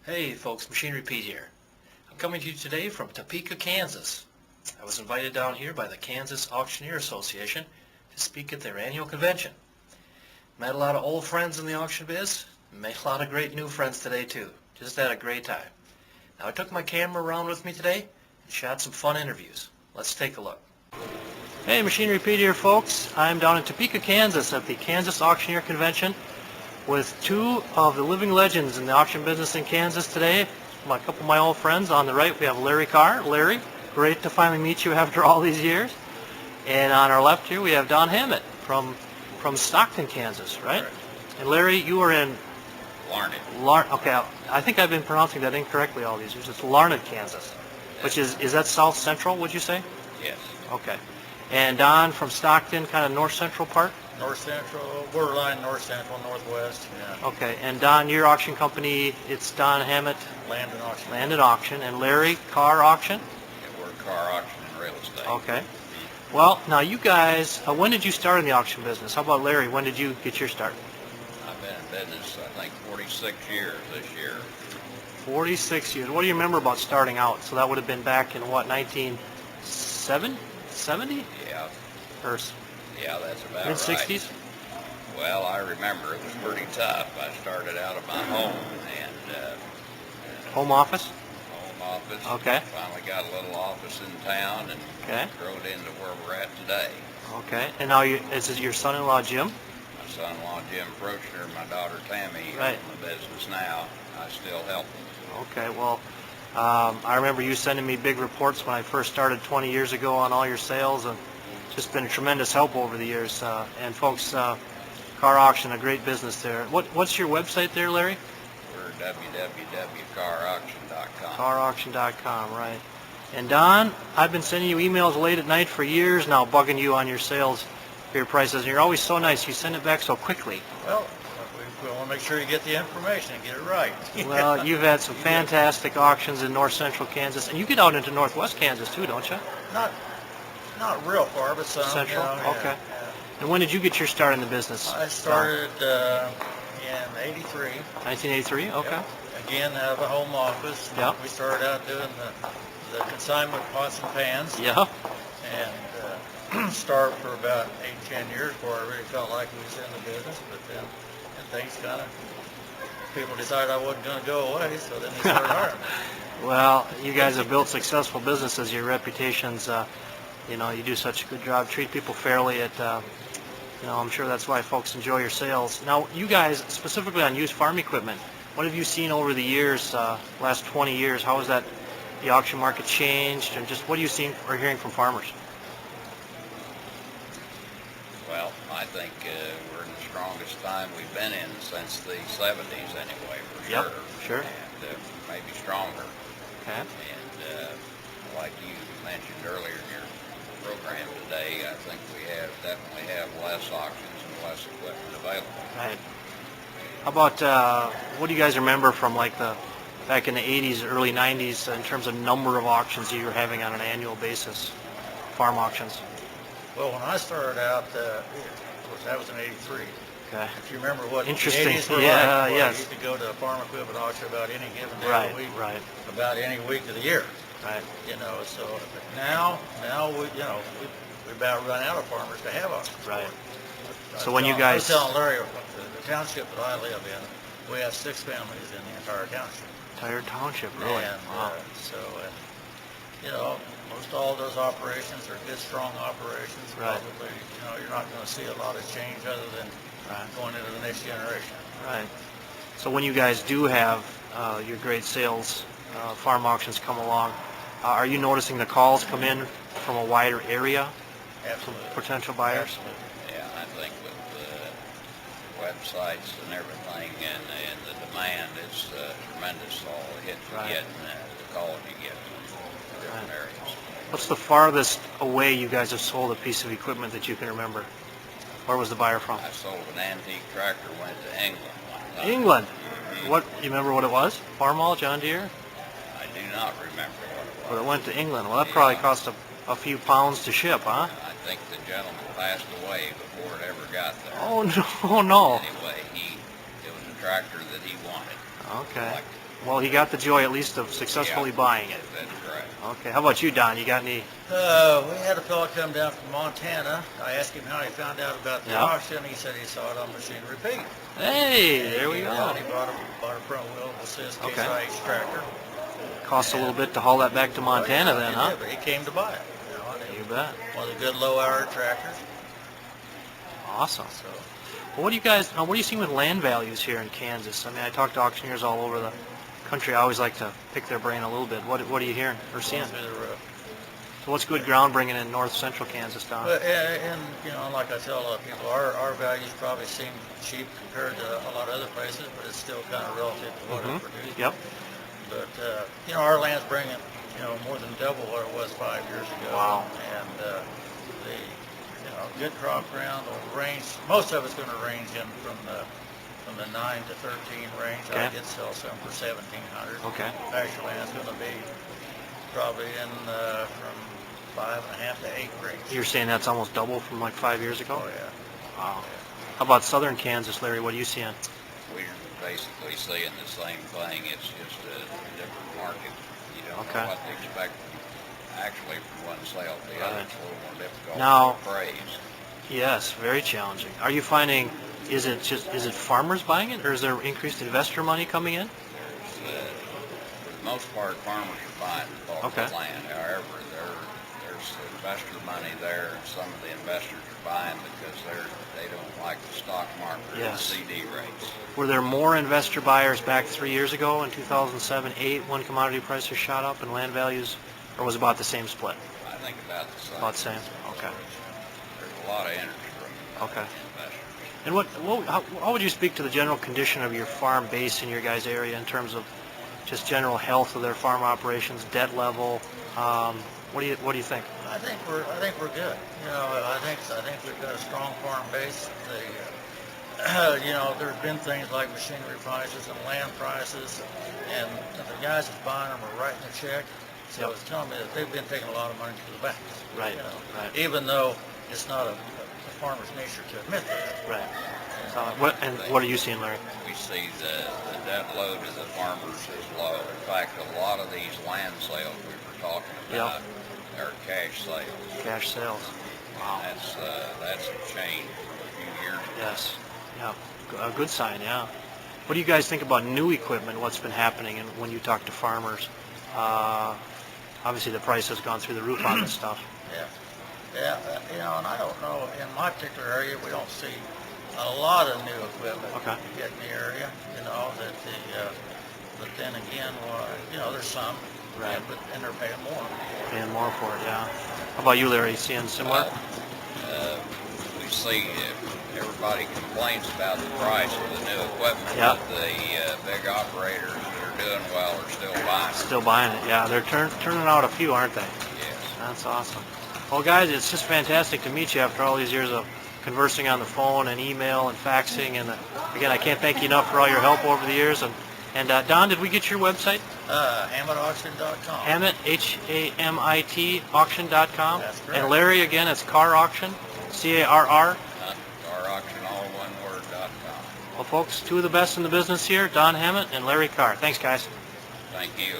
Hey folks, Machinery Pete here. I'm coming to you today from Topeka, Kansas. I was invited down here by the Kansas Auctioneer Association to speak at their annual convention. Met a lot of old friends in the auction biz, made a lot of great new friends today too. Just had a great time. Now I took my camera around with me today and shot some fun interviews. Let's take a look. Hey, Machinery Pete here folks. I'm down in Topeka, Kansas at the Kansas Auctioneer Convention with two of the living legends in the auction business in Kansas today. A couple of my old friends. On the right we have Larry Carr. Larry, great to finally meet you after all these years. And on our left here we have Don Hammett from Stockton, Kansas, right? Correct. And Larry, you are in Larned. Okay, I think I've been pronouncing that incorrectly all these years. It's Larned, Kansas, which is that south central, would you say? Yes. Okay. And Don from Stockton, kind of north central part? North Central, borderline North Central, Northwest. Yeah. Okay, and Don, your auction company, it's Don Hammett Land and auction. Land and Auction, and Larry Carr Auction? Yeah, we're car auction and real estate. Okay. Well, now you guys, when did you start in the auction business? How about Larry? When did you get your start? I've been in business, I think, 46 years this year. 46 years. What do you remember about starting out? So that would have been back in what, 1970? Yeah, Or that's about mid-60s? right. Well, I remember it was pretty tough. I started out of my home and Home office? home office. Okay. Finally got a little office in town and Okay. growed into where we're at today. Okay. And now is it your son-in-law Jim? My son-in-law Jim Prochner, my daughter Tammy Right. own the business now. I still help them. Okay, well, I remember you sending me big reports when I first started 20 years ago on all your sales, and it's just been a tremendous help over the years. And folks, Car Auction, a great business there. What's your website there, Larry? We're www.carauction.com. CarAuction.com, right. And Don, I've been sending you emails late at night for years now, bugging you on your sales, your prices, and you're always so nice. You send it back so quickly. Well, we want to make sure you get the information and get it right. Well, you've had some fantastic auctions in north central Kansas, and you get out into northwest Kansas too, don't you? Not real far, but some. Central? You know, yeah, Okay. yeah. And when did you get your start in the business? I started in '83. 1983? Okay. Yep. Again, out of a home office. Yep. We started out doing the consignment pots and pans, Yeah. and starved for about 8-10 years before I really felt like we was in the business. But then things kind of, people decided I wasn't going to go away, so then they started hiring me. Well, you guys have built successful businesses. Your reputations, you know, you do such a good job. Treat people fairly. I'm sure that's why folks enjoy your sales. Now, you guys, specifically on used farm equipment, what have you seen over the years, last 20 years? How has the auction market changed, and just what are you seeing or hearing from farmers? Well, I think we're in the strongest time we've been in since the 70s anyway, for Yep, sure. sure. And maybe stronger. Okay. And like you mentioned earlier in your program today, I think we definitely have less auctions and less equipment available. Right. How about, what do you guys remember from back in the 80s, early 90s, in terms of number of auctions you were having on an annual basis, farm auctions? Well, when I started out, of course, that was in '83. Okay. If you remember what Interesting. the 80s were Yeah, like, yes. you could go to a farm equipment auction about any given day Right, of the week, right, about any week of the year. right. You know, so now we about run out of farmers to have auctions. Right. I So was when you telling- I was guys- telling Larry, the township that I live in, we have 6 families in the entire township. Entire township, really? And Wow. most all those operations are good, strong operations. Right. Probably, you're not going to see a lot of change other than Right. going into the next generation. Right. So when you guys do have your great sales, farm auctions come along, are you noticing the calls come in from a wider area from Absolutely. potential buyers? Absolutely. Yeah, I think with the websites and everything and the demand, it's tremendous, all the hits you Right. get and the calls you get from different Right. areas. What's the farthest away you guys have sold a piece of equipment that you can remember? Where was the buyer from? I sold an antique tractor, went to England one time. England. Mhm. What, you remember what it was? Farmall, John Deere? I do not remember what it But was. it went to England. Well, that probably cost a few pounds to ship, huh? I think the gentleman passed away before it ever got there. Oh, no, oh, no. Anyway, it was a tractor that he wanted. Okay. Like Well, he got the joy at least of successfully buying it. That's right. Okay. How about you, Don? You got any? We had a fellow come down from Montana. I asked him how he found out about the Yeah. auction. He said he saw it on Machinery Pete. Hey, there we He go. bought a front wheel assist Case Okay. IH tractor. Costs a little bit to haul that back to Montana, Well, yeah, then, he huh? did, but he came to buy it. You know, and You it- bet. One of the good low-hour tractors. Awesome. So Well, what do you see with land values here in Kansas? I mean, I talk to auctioneers all over the country. I always like to pick their brain a little bit. What are you hearing or seeing? going through the roof. So what's good ground bringing in north central Kansas, Don? But and you know, like I tell a lot of people, our values probably seem cheap compared to a lot of other places, but it's still kind of relative to what it produced. Yep. But you know, our land's bringing more than double what it was 5 years ago. Wow. And the good crop ground will range. Most of it's going to range in from the 9 to 13 range. Okay. I did sell some for 1,700. Okay. Actually, it's going to be probably in from 5.5 to 8 range. You're saying that's almost double from like 5 years ago? Oh yeah. Wow. How about southern Kansas, Larry? What are you seeing? We're basically seeing the same thing. It's just a different market. You don't Okay. know what to expect actually from one sale to the other. Right. It's a little more difficult Now- to appraise. Yes, very challenging. Are you finding, is it farmers buying it, or is there increased investor money coming in? For the most part, farmers are buying bulk Okay. of land. However, there's investor money there, and some of the investors are buying because they don't like the stock market or the Yes. CD rates. Were there more investor buyers back 3 years ago in 2007, 8, when commodity prices shot up and land values, or was it about the same split? I think about the same. About the same, okay. There's a lot of interest from Okay. investors. And how would you speak to the general condition of your farm base in your guys' area in terms of just general health of their farm operations, debt level? What do you think? I think we're good. You know, I think we've got a strong farm base. There's been things like machinery prices and land prices, and the guys that's buying them are writing a check. So Yep. it's telling me that they've been taking a lot of money to the banks. Right, You know, right. Even though it's not a farmer's nature to admit that. Right. What are you seeing, Larry? We see the debt load of the farmers is low. In fact, a lot of these land sales we were talking about are cash sales. Cash sales. Wow. That's a change from a few years ago. Yes. Yeah. A good sign, yeah. What do you guys think about new equipment, what's been happening, and when you talk to farmers? Obviously, the price has gone through the roof on this stuff. Yeah, and I don't know, in my particular area, we don't see a lot of new equipment Okay. get in the area, but then again, there's some, Right. and they're paying more. Paying more for it, yeah. How about you, Larry? Seeing similar? We see everybody complains about the price of the new equipment, Yeah. but the big operators that are doing well are still buying it. Still buying it, yeah. They're turning out a few, aren't they? Yes. That's awesome. Well, guys, it's just fantastic to meet you after all these years of conversing on the phone and email and faxing. And again, I can't thank you enough for all your help over the years. And Don, did we get your website? HammettAuction.com. Hammett, H-A-M-I-T, auction.com. That's correct. And Larry, again, it's Car Auction, C-A-R-R. Car auction, all one word.com. Well, folks, two of the best in the business here, Don Hammett and Larry Carr. Thanks, guys. Thank you.